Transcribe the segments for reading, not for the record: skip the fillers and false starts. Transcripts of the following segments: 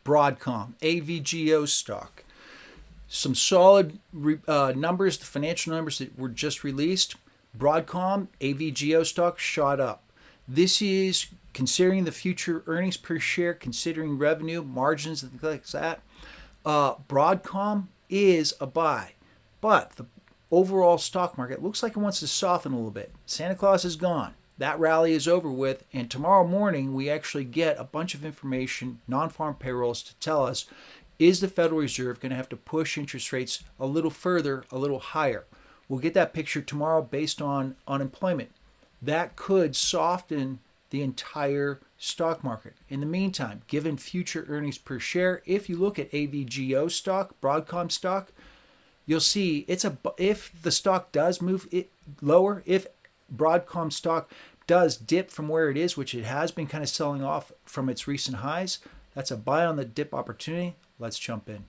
Broadcom AVGO stock. Some solid numbers, the financial numbers that were just released. Broadcom AVGO stock shot up. This is considering the future earnings per share, considering revenue, margins, and things like that. Broadcom is a buy, but the overall stock market looks like it wants to soften a little bit. Santa Claus is gone. That rally is over with, and tomorrow morning we actually get a bunch of information, non-farm payrolls, to tell us, is the Federal Reserve going to have to push interest rates a little further, a little higher? We'll get that picture tomorrow based on unemployment. That could soften the entire stock market. In the meantime, given future earnings per share, if you look at AVGO stock, Broadcom stock, you'll see if the stock does move it lower, if Broadcom stock does dip from where it is, which it has been kind of selling off from its recent highs, that's a buy on the dip opportunity. Let's jump in.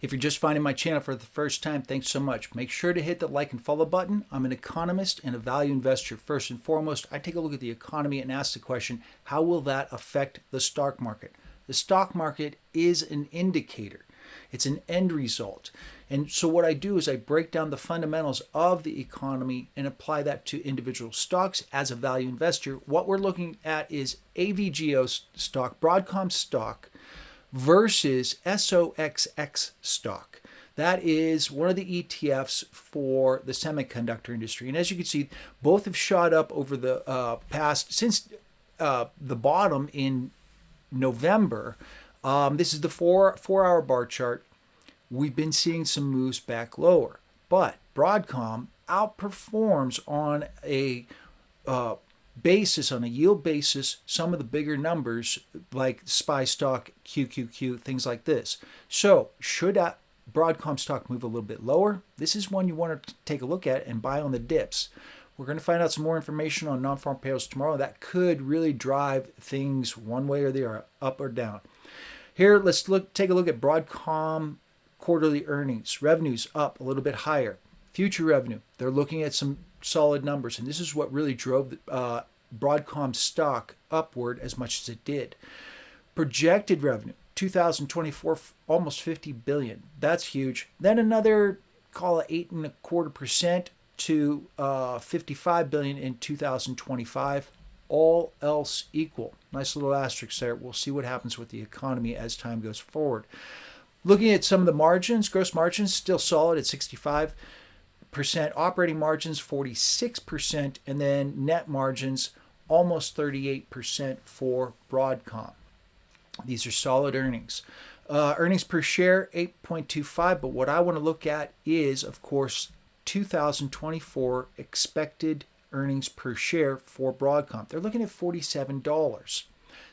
If you're just finding my channel for the first time, thanks so much. Make sure to hit the like and follow button. I'm an economist and a value investor. First and foremost, I take a look at the economy and ask the question, how will that affect the stock market? The stock market is an indicator. It's an end result. And so what I do is I break down the fundamentals of the economy and apply that to individual stocks as a value investor. What we're looking at is AVGO stock, Broadcom stock, versus SOXX stock. That is one of the ETFs for the semiconductor industry. And as you can see, both have shot up over the since the bottom in November. This is the four-hour bar chart. We've been seeing some moves back lower. But Broadcom outperforms on a basis, on a yield basis, some of the bigger numbers like SPY stock, QQQ, things like this. So should Broadcom stock move a little bit lower? This is one you want to take a look at and buy on the dips. We're going to find out some more information on non-farm payrolls tomorrow. That could really drive things one way or the other, up or down. Here, let's take a look at Broadcom quarterly earnings. Revenues up a little bit higher. Future revenue, they're looking at some solid numbers, and this is what really drove Broadcom stock upward as much as it did. Projected revenue, 2024, almost 50 billion. That's huge. Then another, call it 8.25% to 55 billion in 2025. All else equal. Nice little asterisk there. We'll see what happens with the economy as time goes forward. Looking at some of the margins, gross margins still solid at 65%, operating margins 46%, and then net margins almost 38% for Broadcom. These are solid earnings. Earnings per share 8.25, but what I want to look at is, of course, 2024 expected earnings per share for Broadcom. They're looking at $47.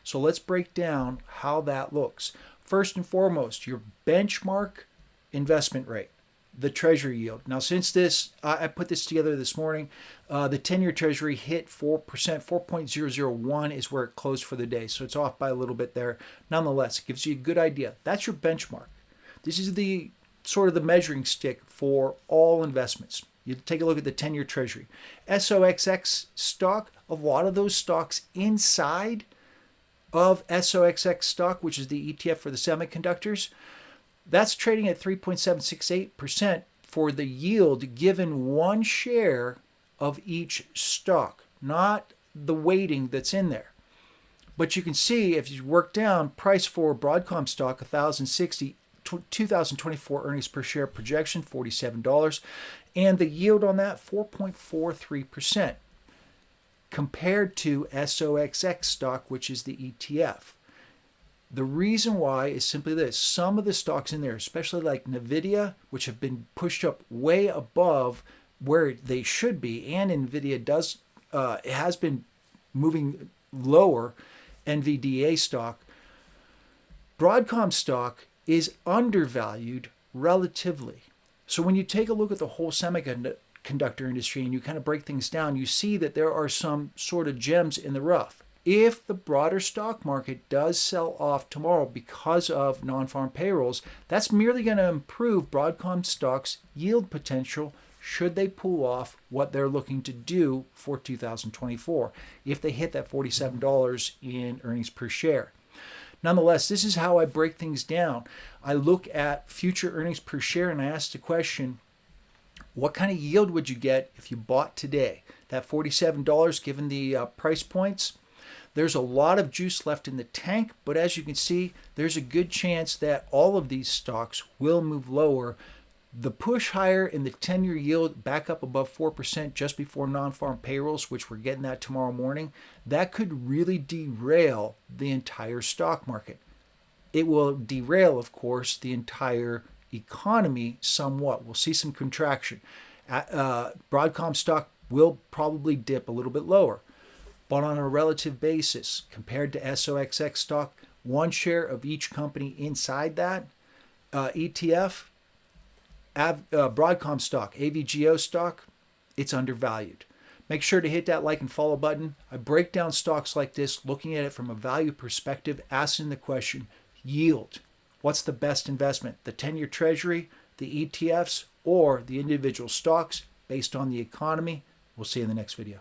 So let's break down how that looks. First and foremost, your benchmark investment rate, the treasury yield. Now, since this, I put this together this morning, the 10-year treasury hit 4%, 4.001 is where it closed for the day. So it's off by a little bit there. Nonetheless, it gives you a good idea. That's your benchmark. This is the sort of the measuring stick for all investments. You take a look at the 10-year treasury. SOXX stock, a lot of those stocks inside of SOXX stock, which is the ETF for the semiconductors, that's trading at 3.768% for the yield given one share of each stock, not the weighting that's in there. But you can see if you work down, price for Broadcom stock, 1,060, 2024 earnings per share projection, $47, and the yield on that, 4.43%, compared to SOXX stock, which is the ETF. The reason why is simply this. Some of the stocks in there, especially like NVIDIA, which have been pushed up way above where they should be, and NVIDIA does it has been moving lower, NVDA stock. Broadcom stock is undervalued relatively. So when you take a look at the whole semiconductor industry and you kind of break things down, you see that there are some sort of gems in the rough. If the broader stock market does sell off tomorrow because of non-farm payrolls, that's merely going to improve Broadcom stock's yield potential should they pull off what they're looking to do for 2024, if they hit that $47 in earnings per share. Nonetheless, this is how I break things down. I look at future earnings per share and I ask the question, what kind of yield would you get if you bought today? That $47 given the price points. There's a lot of juice left in the tank, but as you can see, there's a good chance that all of these stocks will move lower. The push higher in the 10-year yield back up above 4% just before non-farm payrolls, which we're getting that tomorrow morning, that could really derail the entire stock market. It will derail, of course, the entire economy somewhat. We'll see some contraction. Broadcom stock will probably dip a little bit lower. But on a relative basis, compared to SOXX stock, one share of each company inside that ETF, Broadcom stock, AVGO stock, it's undervalued. Make sure to hit that like and follow button. I break down stocks like this, looking at it from a value perspective, asking the question, yield. What's the best investment? The 10-year treasury, the ETFs, or the individual stocks based on the economy? We'll see you in the next video.